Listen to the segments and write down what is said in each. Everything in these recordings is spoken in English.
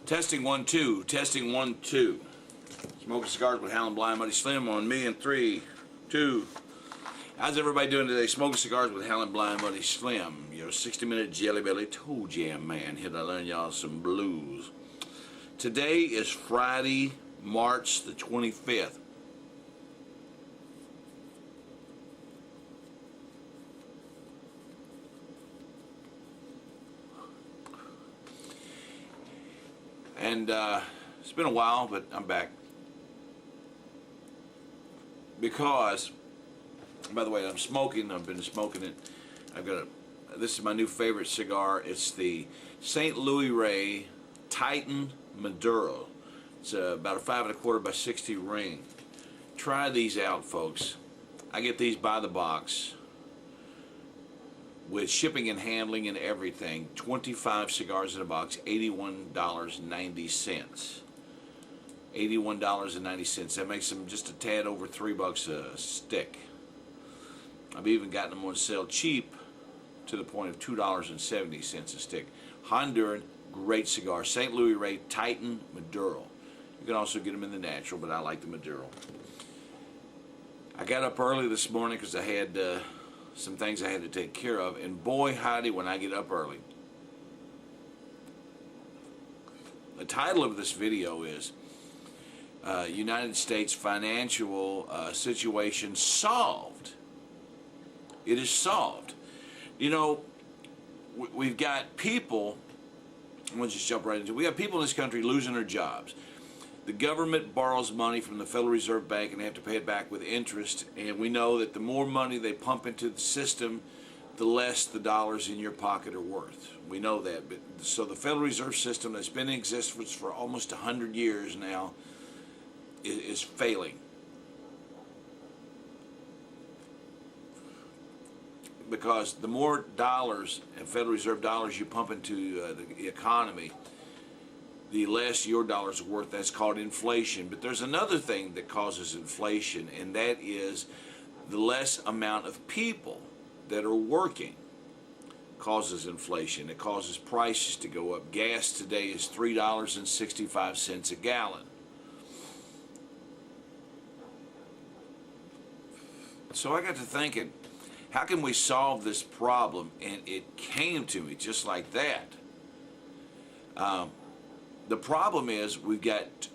Testing 1 2. Testing 1 2. Smoking cigars with Howlinblind, Buddy Slim on me in 3 2. How's everybody doing today? Smoking cigars with Howlinblind, Buddy Slim. Your 60-minute jelly belly toe jam man. Here to learn y'all some blues. Today is Friday, March the 25th. And it's been a while, but I'm back. Because, by the way, I'm smoking. I've been smoking it. This is my new favorite cigar. It's the St. Louis Ray Titan Maduro. It's about a 5 1/4 by 60 ring. Try these out, folks. I get these by the box with shipping and handling and everything. 25 cigars in a box, $81.90. $81.90. That makes them just a tad over $3 a stick. I've even gotten them on sale cheap to the point of $2.70 a stick. Honduran, great cigar. St. Louis Ray Titan Maduro. You can also get them in the natural, but I like the Maduro. I got up early this morning because I had some things I had to take care of, and boy howdy when I get up early. The title of this video is United States financial situation solved. It is solved. You know, we've got people, we'll just jump right into it. We have people in this country losing their jobs. The government borrows money from the Federal Reserve Bank and they have to pay it back with interest, and we know that the more money they pump into the system, the less the dollars in your pocket are worth. We know that. So the Federal Reserve System that's been in existence for almost 100 years now is failing. Because the more dollars and Federal Reserve dollars you pump into the economy, the less your dollars are worth. That's called inflation. But there's another thing that causes inflation, and that is the less amount of people that are working causes inflation. It causes prices to go up. Gas today is $3.65 a gallon. So I got to thinking, how can we solve this problem? And it came to me just like that. The problem is we've got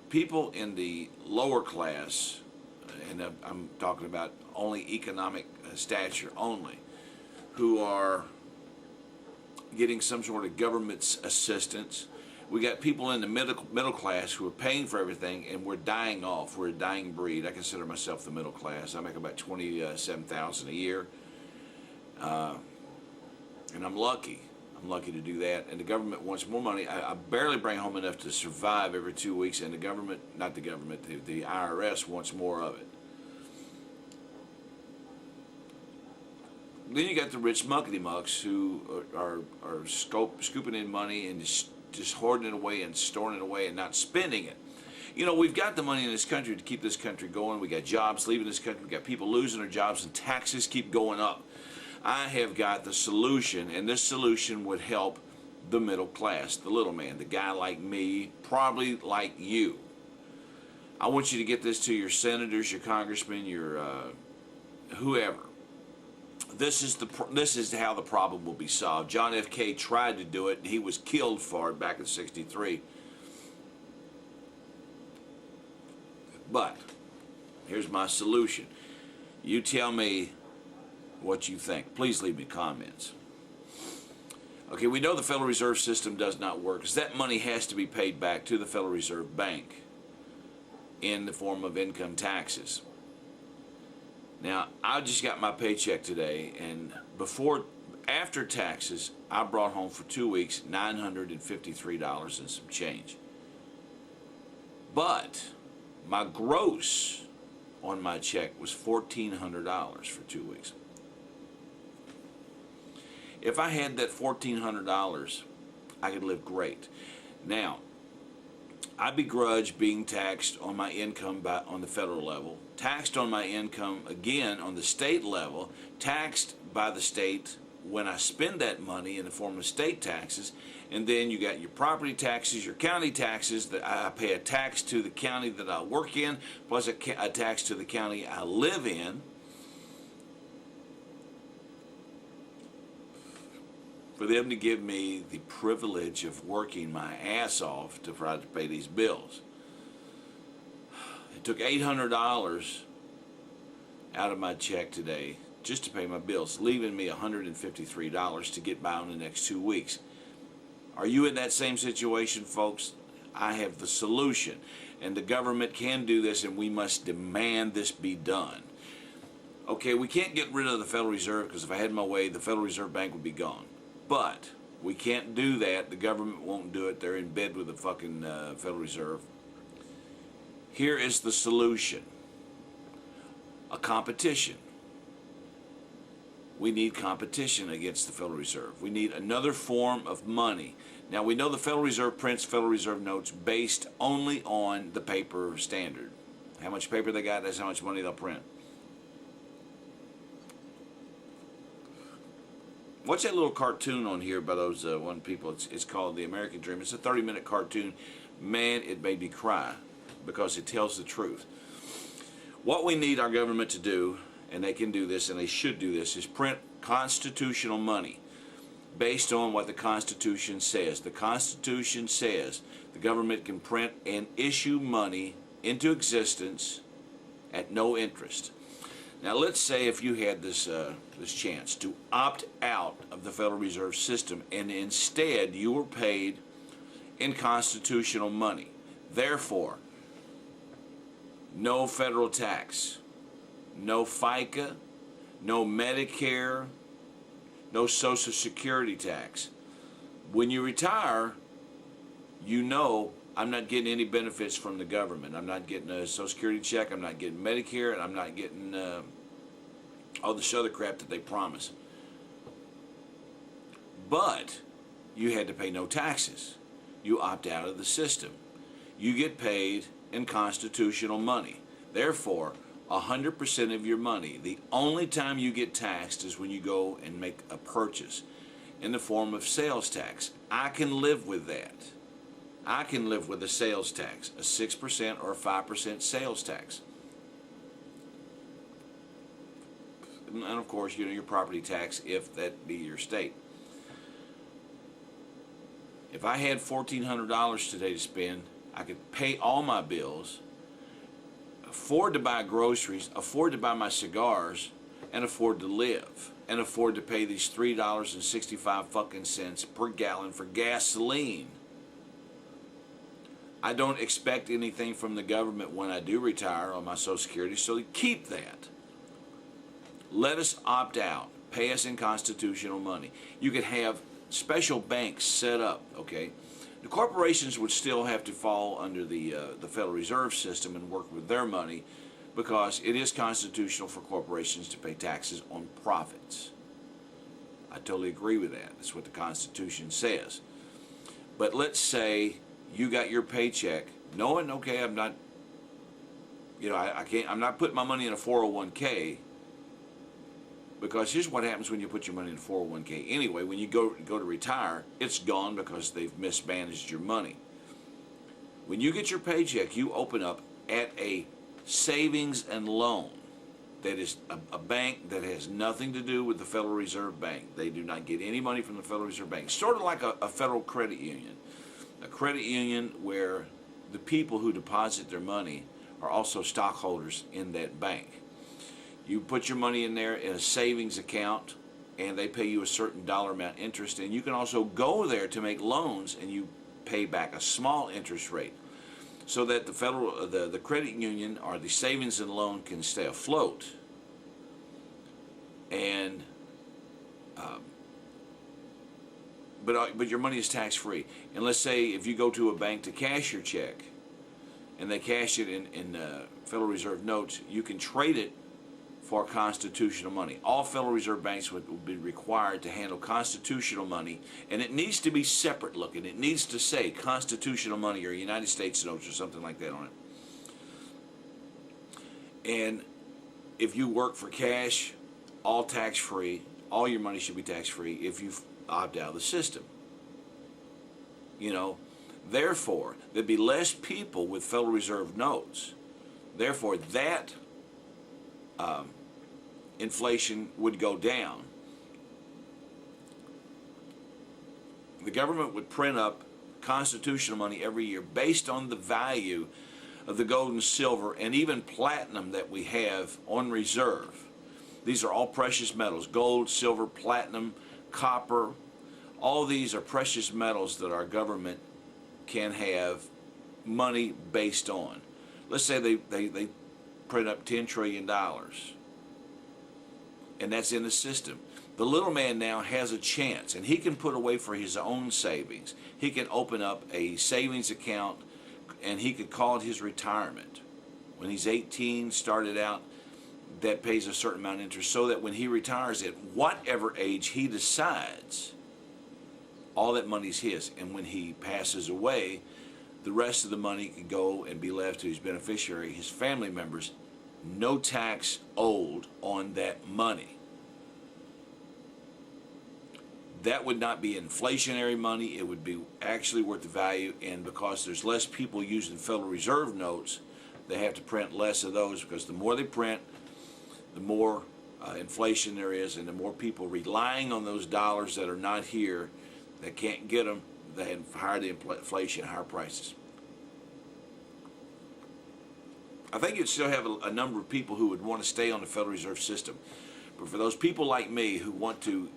people in the lower class, and I'm talking about only economic stature only, who are getting some sort of government assistance. We got people in the middle class who are paying for everything, and we're dying off. We're a dying breed. I consider myself the middle class. I make about $27,000 a year, and I'm lucky. I'm lucky to do that, and the government wants more money. I barely bring home enough to survive every 2 weeks, and the government, not the government, the IRS wants more of it. Then you got the rich muckety-mucks who are scooping in money and just hoarding it away and storing it away and not spending it. You know, we've got the money in this country to keep this country going. We got jobs leaving this country. We got people losing their jobs, and taxes keep going up. I have got the solution, and this solution would help the middle class, the little man, the guy like me, probably like you. I want you to get this to your senators, your congressmen, your whoever. This is how the problem will be solved. John F. K. tried to do it, and he was killed for it back in '63. But here's my solution. You tell me what you think. Please leave me comments. Okay, we know the Federal Reserve System does not work because that money has to be paid back to the Federal Reserve Bank in the form of income taxes. Now, I just got my paycheck today, and after taxes, I brought home for 2 weeks $953 and some change. But my gross on my check was $1,400 for 2 weeks. If I had that $1,400, I could live great. Now, I begrudge being taxed on my income on the federal level, taxed on my income again on the state level, taxed by the state when I spend that money in the form of state taxes. And then you got your property taxes, your county taxes, that I pay a tax to the county that I work in, plus a tax to the county I live in. For them to give me the privilege of working my ass off to try to pay these bills. It took $800 out of my check today just to pay my bills, leaving me $153 to get by in the next 2 weeks. Are you in that same situation, folks? I have the solution, and the government can do this, and we must demand this be done. Okay, we can't get rid of the Federal Reserve, because if I had my way, the Federal Reserve Bank would be gone. But we can't do that. The government won't do it. They're in bed with the fucking Federal Reserve. Here is the solution. A competition. We need competition against the Federal Reserve. We need another form of money. Now, we know the Federal Reserve prints Federal Reserve notes based only on the paper standard. How much paper they got, that's how much money they'll print. Watch that little cartoon on here by those one people. It's called The American Dream. It's a 30-minute cartoon. Man, it made me cry because it tells the truth. What we need our government to do, and they can do this and they should do this, is print constitutional money based on what the Constitution says. The Constitution says the government can print and issue money into existence at no interest. Now, let's say if you had this chance to opt out of the Federal Reserve System and instead you were paid in constitutional money. Therefore, no federal tax, no FICA, no Medicare, no Social Security tax. When you retire, you know I'm not getting any benefits from the government. I'm not getting a Social Security check, I'm not getting Medicare, and I'm not getting all this other crap that they promise. But you had to pay no taxes. You opt out of the system. You get paid in constitutional money. Therefore, 100% of your money, the only time you get taxed is when you go and make a purchase in the form of sales tax. I can live with that. I can live with a sales tax, a 6% or a 5% sales tax. And of course, you know, your property tax, if that be your state. If I had $1,400 today to spend, I could pay all my bills, afford to buy groceries, afford to buy my cigars, and afford to live, and afford to pay these $3.65 fucking cents per gallon for gasoline. I don't expect anything from the government when I do retire on my Social Security, so keep that. Let us opt out. Pay us in constitutional money. You could have special banks set up, okay? The corporations would still have to fall under the Federal Reserve System and work with their money, because it is constitutional for corporations to pay taxes on profits. I totally agree with that. That's what the Constitution says. But let's say you got your paycheck knowing, okay, I'm not, you know, I'm not putting my money in a 401k, because here's what happens when you put your money in a 401k. Anyway, when you go to retire, it's gone because they've mismanaged your money. When you get your paycheck, you open up at a savings and loan that is a bank that has nothing to do with the Federal Reserve Bank. They do not get any money from the Federal Reserve Bank. Sort of like a federal credit union. A credit union where the people who deposit their money are also stockholders in that bank. You put your money in there in a savings account, and they pay you a certain dollar amount interest, and you can also go there to make loans, and you pay back a small interest rate, so that the credit union or the savings and loan can stay afloat. And but your money is tax free. And let's say if you go to a bank to cash your check, and they cash it in Federal Reserve notes, you can trade it for constitutional money. All Federal Reserve banks would be required to handle constitutional money, and it needs to be separate looking. It needs to say constitutional money or United States notes or something like that on it. And if you work for cash, all tax free, all your money should be tax-free if you opt out of the system. You know, therefore, there'd be less people with Federal Reserve notes. Therefore, that inflation would go down. The government would print up constitutional money every year based on the value of the gold and silver and even platinum that we have on reserve. These are all precious metals: gold, silver, platinum, copper. All these are precious metals that our government can have money based on. Let's say they print up $10 trillion, and that's in the system. The little man now has a chance, and he can put away for his own savings. He can open up a savings account, and he could call it his retirement. When he's 18, started out, that pays a certain amount of interest, so that when he retires at whatever age he decides, all that money's his. And when he passes away, the rest of the money can go and be left to his beneficiary, his family members. No tax owed on that money. That would not be inflationary money. It would be actually worth the value. And because there's less people using Federal Reserve notes, they have to print less of those, because the more they print, the more inflation there is, and the more people relying on those dollars that are not here, that can't get them, they have higher the inflation, higher prices. I think you'd still have a number of people who would want to stay on the Federal Reserve System. But for those people like me who want to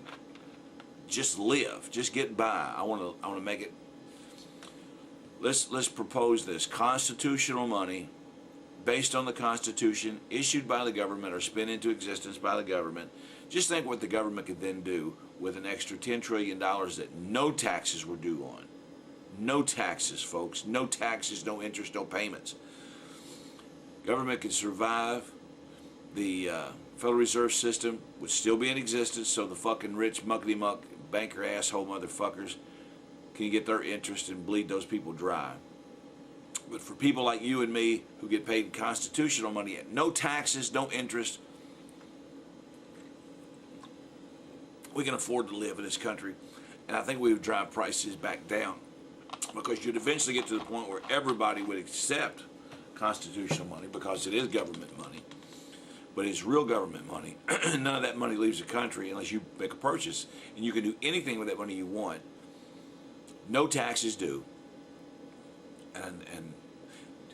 just live, just get by, I want to make it. Let's propose this: constitutional money based on the Constitution, issued by the government or spent into existence by the government. Just think what the government could then do with an extra $10 trillion that no taxes were due on. No taxes, folks. No taxes, no interest, no payments. Government could survive. The Federal Reserve System would still be in existence, so the fucking rich muckety-muck banker asshole motherfuckers can get their interest and bleed those people dry. But for people like you and me who get paid constitutional money at no taxes, no interest, we can afford to live in this country. And I think we would drive prices back down, because you'd eventually get to the point where everybody would accept constitutional money, because it is government money. But it's real government money. None of that money leaves the country unless you make a purchase, and you can do anything with that money you want. No taxes due. And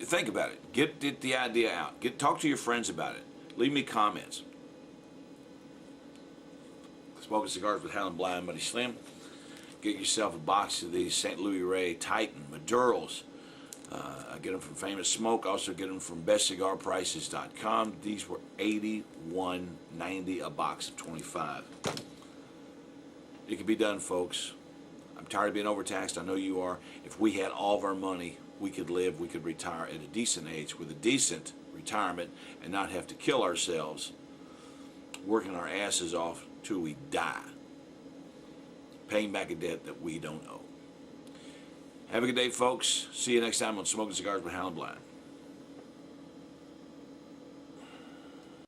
think about it. Get the idea out. Talk to your friends about it. Leave me comments. Smoking Cigars with Howlinblind, Buddy Slim. Get yourself a box of these St. Louis Ray Titan Maduros. I get them from Famous Smoke. I also get them from bestcigarprices.com. These were $81.90 a box of 25. It can be done, folks. I'm tired of being overtaxed. I know you are. If we had all of our money, we could live, we could retire at a decent age with a decent retirement and not have to kill ourselves working our asses off till we die, paying back a debt that we don't owe. Have a good day, folks. See you next time on Smoking Cigars with Howlinblind.